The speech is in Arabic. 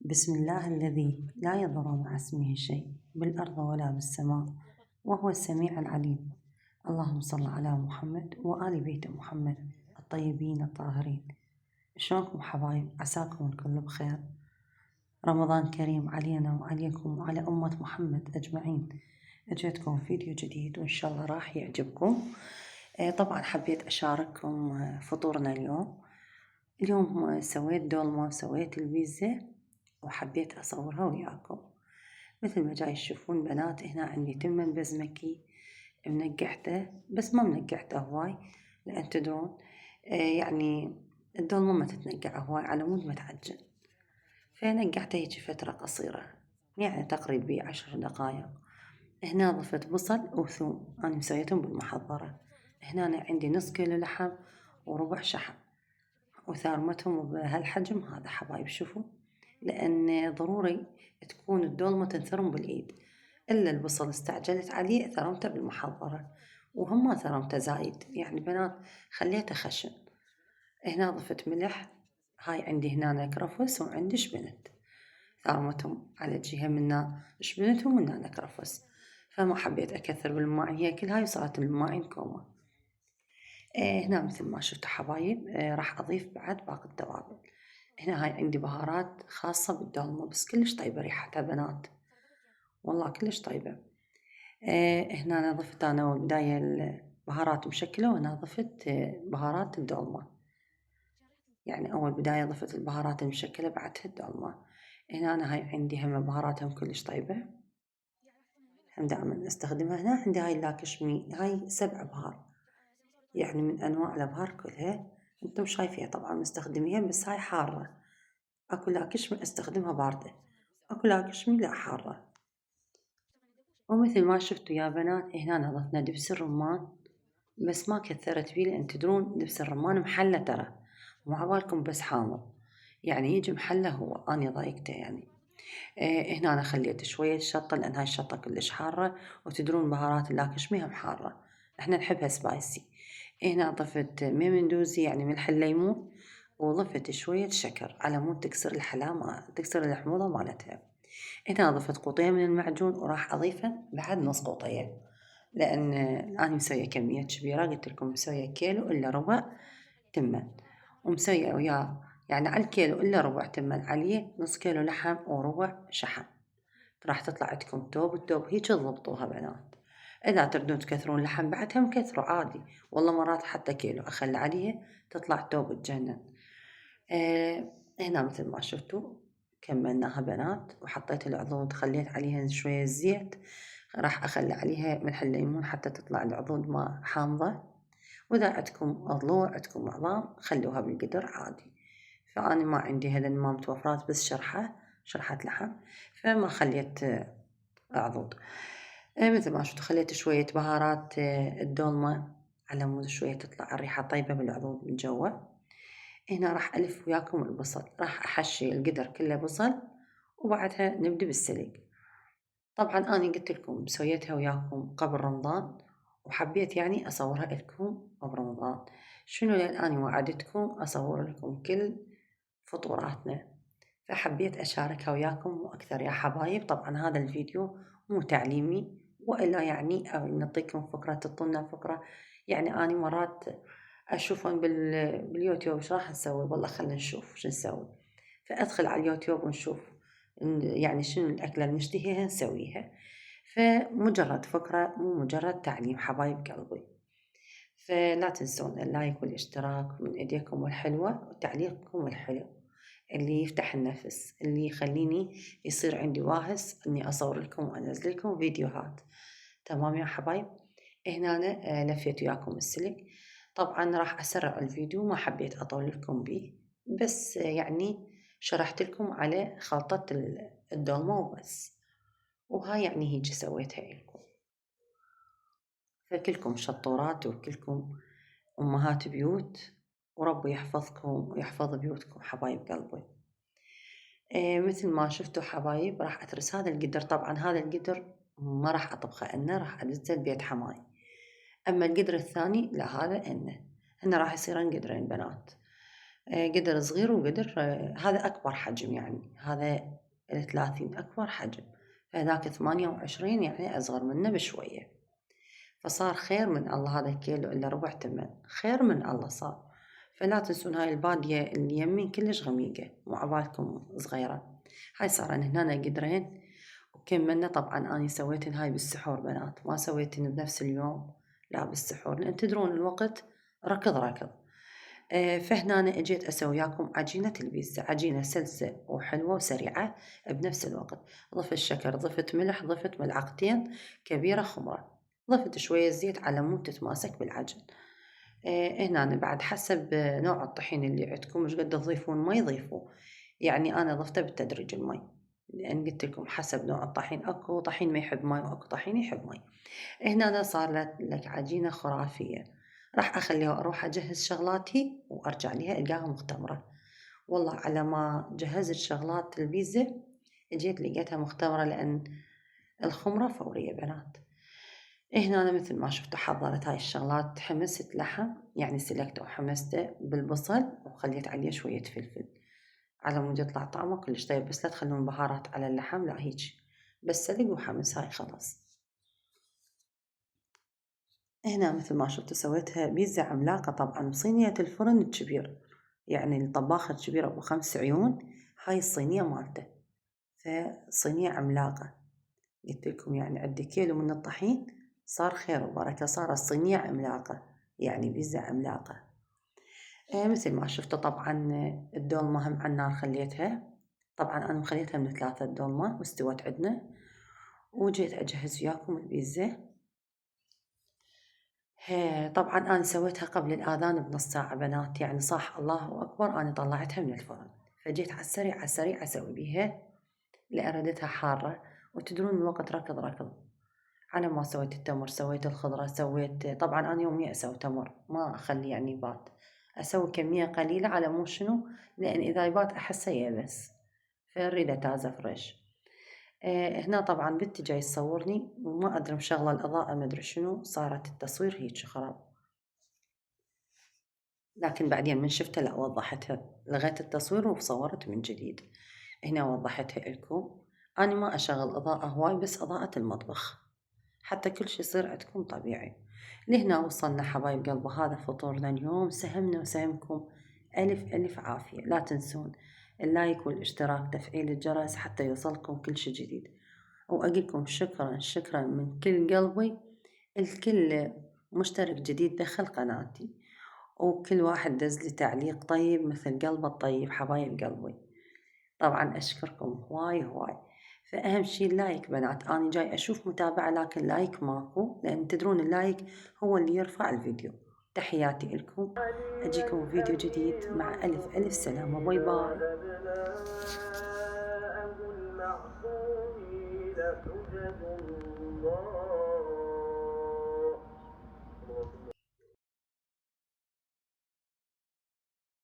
بسم الله الذي لا يضر مع اسمه شيء بالأرض ولا بالسماء وهو السميع العليم. اللهم صل على محمد وآل بيت محمد الطيبين الطاهرين. شلونكم حبايب؟ عساكم الكل بخير. رمضان كريم علينا وعليكم وعلى أمة محمد أجمعين. أجيتكم فيديو جديد وإن شاء الله راح يعجبكم. طبعا حبيت أشارككم فطورنا اليوم سويت دولمة وسويت البيتزا وحبيت أصورها وياكم. مثل ما جاي تشوفون بنات، هنا عندي تمن بزمكي منقعته، بس ما منقعته هواي لأن تدرون يعني الدولمة ما تتنقع هواي على مود ما تعجن، فنقعته هيجي فترة قصيرة يعني تقريبا 10 دقايق. هنا ضفت بصل وثوم، أنا مسويتهم بالمحضرة. هنا عندي نص كيلو لحم وربع شحم وثارمتهم بهالحجم هذا حبايب. شوفوا، لأن ضروري تكون الدولمة تنثرم بالإيد، إلا البصل استعجلت عليه ثرمته بالمحضرة، وهم ما ثرمته زايد يعني بنات خليته خشن. هنا ضفت ملح، هاي عندي هنا كرفس وعندي شبنت، ثارمتهم على جهة منا شبنت ومنا كرفس، فما حبيت أكثر بالماء، هي كل هاي وصارت الماء كومة. هنا مثل ما شفتوا حبايب راح أضيف بعد باقي التوابل. هنا هاي عندي بهارات خاصة بالدولمة بس كلش طيبة ريحتها بنات، والله كلش طيبة. هنا أنا ضفت أنا بداية البهارات مشكلة، وأنا ضفت بهارات الدولمة، يعني أول بداية ضفت البهارات المشكلة بعدها الدولمة. هنا أنا هاي عندي هم بهاراتهم كلش طيبة، هم دائما استخدمها. هنا عندي هاي اللاكشمي، هاي 7 بهار يعني من أنواع الأبهار كلها، انتم شايفيها طبعا مستخدميها، بس هاي حارة. اكو لاكشمي استخدمها باردة، اكو لاكشمي لا حارة. ومثل ما شفتوا يا بنات هنا ضفنا دبس الرمان، بس ما كثرت فيه لأن تدرون دبس الرمان محلة ترى، مو عبالكم بس حامض، يعني يجي محلة هو، أنا ضايقته يعني. هنا أنا خليت شوية شطة لأن هاي الشطة كلش حارة، وتدرون بهارات اللاكشمي هم حارة، احنا نحبها سبايسي. هنا ضفت ميمندوزي يعني ملح الليمون، وضفت شوية شكر على مود تكسر الحلاوة، تكسر الحموضة مالتها. هنا ضفت قوطين من المعجون، وراح أضيفه بعد نص قوطية لأن أنا مسوية كمية كبيرة، قلت لكم مسوية كيلو إلا ربع تمن، ومسوية وياه يعني على الكيلو إلا ربع تمن عليه نص كيلو لحم وربع شحم، راح تطلع عندكم توب التوب هيك تضبطوها بنات. إذا تردون تكثرون لحم بعدها مكثروا عادي، والله مرات حتى كيلو أخلي عليه تطلع توب تجنن. هنا مثل ما شفتوا كملناها بنات، وحطيت العضود خليت عليها شوية زيت، راح أخلي عليها ملح الليمون حتى تطلع العضود ما حامضة. وإذا عندكم ضلوع عندكم عظام خلوها بالقدر عادي، فأنا ما عندي هذا ما متوفرات بس شرحة لحم، فما خليت عضود. مثل ما شفتوا خليت شوية بهارات الدولمة على مود شوية تطلع الريحة طيبة بالعضود من جوا. هنا راح ألف وياكم البصل، راح أحشي القدر كله بصل، وبعدها نبدأ بالسلق. طبعا أنا قلت لكم سويتها وياكم قبل رمضان، وحبيت يعني أصورها لكم قبل رمضان. شنو؟ لأن أنا وعدتكم أصور لكم كل فطوراتنا، فحبيت أشاركها وياكم وأكثر يا حبايب. طبعا هذا الفيديو مو تعليمي وإلا يعني أو نعطيكم فكرة تطلنا فكرة، يعني أنا مرات أشوفهم باليوتيوب إيش راح نسوي، والله خلينا نشوف شو نسوي، فأدخل على اليوتيوب ونشوف يعني شنو الأكلة اللي نشتهيها نسويها، فمجرد فكرة مو مجرد تعليم حبايب قلبي. فلا تنسون اللايك والاشتراك من ايديكم الحلوة وتعليقكم الحلو اللي يفتح النفس، اللي يخليني يصير عندي واهس اني اصور لكم وانزل لكم فيديوهات. تمام يا حبايب؟ هنا أنا لفيت وياكم السلك. طبعا راح اسرع الفيديو، ما حبيت اطول لكم بيه، بس يعني شرحت لكم على خلطة الدولمة وبس، وهاي يعني هيجي سويتها لكم. فكلكم شطورات وكلكم أمهات بيوت، وربي يحفظكم ويحفظ بيوتكم حبايب قلبي. مثل ما شفتوا حبايب راح أترس هذا القدر. طبعا هذا القدر ما راح أطبخه إنه، راح أدزه لبيت حماي. أما القدر الثاني لا، هذا هنا راح يصيرن قدرين بنات. قدر صغير وقدر هذا أكبر حجم، يعني هذا 30 أكبر حجم، فهذاك 28 يعني أصغر منه بشوية. فصار خير من الله، هذا كيلو إلا ربع تمن، خير من الله صار. فلا تنسون هاي البادية اللي يمين كلش غميقة، مو عبالكم صغيرة. هاي صارن هنا قدرين وكملنا. طبعا أنا سويتن هاي بالسحور بنات، ما سويتن بنفس اليوم، لا بالسحور، لأن تدرون الوقت ركض ركض. فهنا أنا اجيت أسوي وياكم عجينة البيتزا، عجينة سلسة وحلوة وسريعة بنفس الوقت. ضفت شكر، ضفت ملح، ضفت ملعقتين كبيرة خمرة، ضفت شوية زيت على مود تتماسك بالعجن. هنا أنا بعد حسب نوع الطحين اللي عندكم مش قد تضيفون مي ضيفوا، يعني أنا ضفته بالتدريج المي، لأن قلت لكم حسب نوع الطحين، أكو طحين ما يحب مي وأكو طحين يحب مي. هنا أنا صار لك عجينة خرافية. راح أخليها أروح أجهز شغلاتي وأرجع لها ألقاها مختمرة. والله على ما جهزت شغلات البيتزا جيت لقيتها مختمرة، لأن الخمرة فورية بنات. هنا أنا مثل ما شفتوا حضرت هاي الشغلات. حمست لحم، يعني سلكته وحمسته بالبصل وخليت عليه شوية فلفل على مود يطلع طعمه كلش طيب. بس لا تخلون بهارات على اللحم، لا هيك بس سلق وحمس. هاي خلاص. هنا مثل ما شفتوا سويتها بيتزا عملاقة، طبعا بصينية الفرن الكبير، يعني الطباخة الكبير أبو 5 عيون، هاي الصينية مالته. فصينية عملاقة، قلت لكم يعني عندي كيلو من الطحين، صار خير وبركة، صار الصينية عملاقة، يعني بيتزا عملاقة. مثل ما شفتوا طبعا الدولمة هم على النار خليتها. طبعا أنا مخليتها من 3 الدولمة واستوت عندنا. وجيت أجهز وياكم البيتزا. طبعا أنا سويتها قبل الآذان بنص ساعة بنات، يعني صح الله أكبر أنا طلعتها من الفرن. فجيت على السريع على السريع أسوي بيها لأن ردتها حارة، وتدرون الوقت ركض ركض. على ما سويت التمر، سويت الخضرة، سويت طبعا أنا يوميا أسوي تمر، ما أخلي يعني يبات، أسوي كمية قليلة على مو شنو، لأن إذا يبات أحسه يبس، فأريده تازة فريش. هنا طبعا بنتي جاي تصورني وما أدري مشغلة الإضاءة ما أدري شنو، صارت التصوير هيك خراب. لكن بعدين من شفتها لا وضحتها، لغيت التصوير وصورت من جديد. هنا وضحتها لكم. أنا ما أشغل إضاءة هواي، بس إضاءة المطبخ حتى كل شي يصير عندكم طبيعي. لهنا وصلنا حبايب قلبي، هذا فطورنا اليوم. سهمنا وسهمكم ألف ألف عافية. لا تنسون اللايك والاشتراك، تفعيل الجرس حتى يوصلكم كل شي جديد. وأقولكم شكرا شكرا من كل قلبي الكل مشترك جديد دخل قناتي، وكل واحد دز لي تعليق طيب مثل قلبه الطيب حبايب قلبي. طبعا أشكركم هواي هواي. فأهم شي اللايك بنات، أنا جاي أشوف متابعة لكن لايك ماكو، لأن تدرون اللايك هو اللي يرفع الفيديو. تحياتي لكم، أجيكم فيديو جديد مع ألف ألف سلامة. باي باي.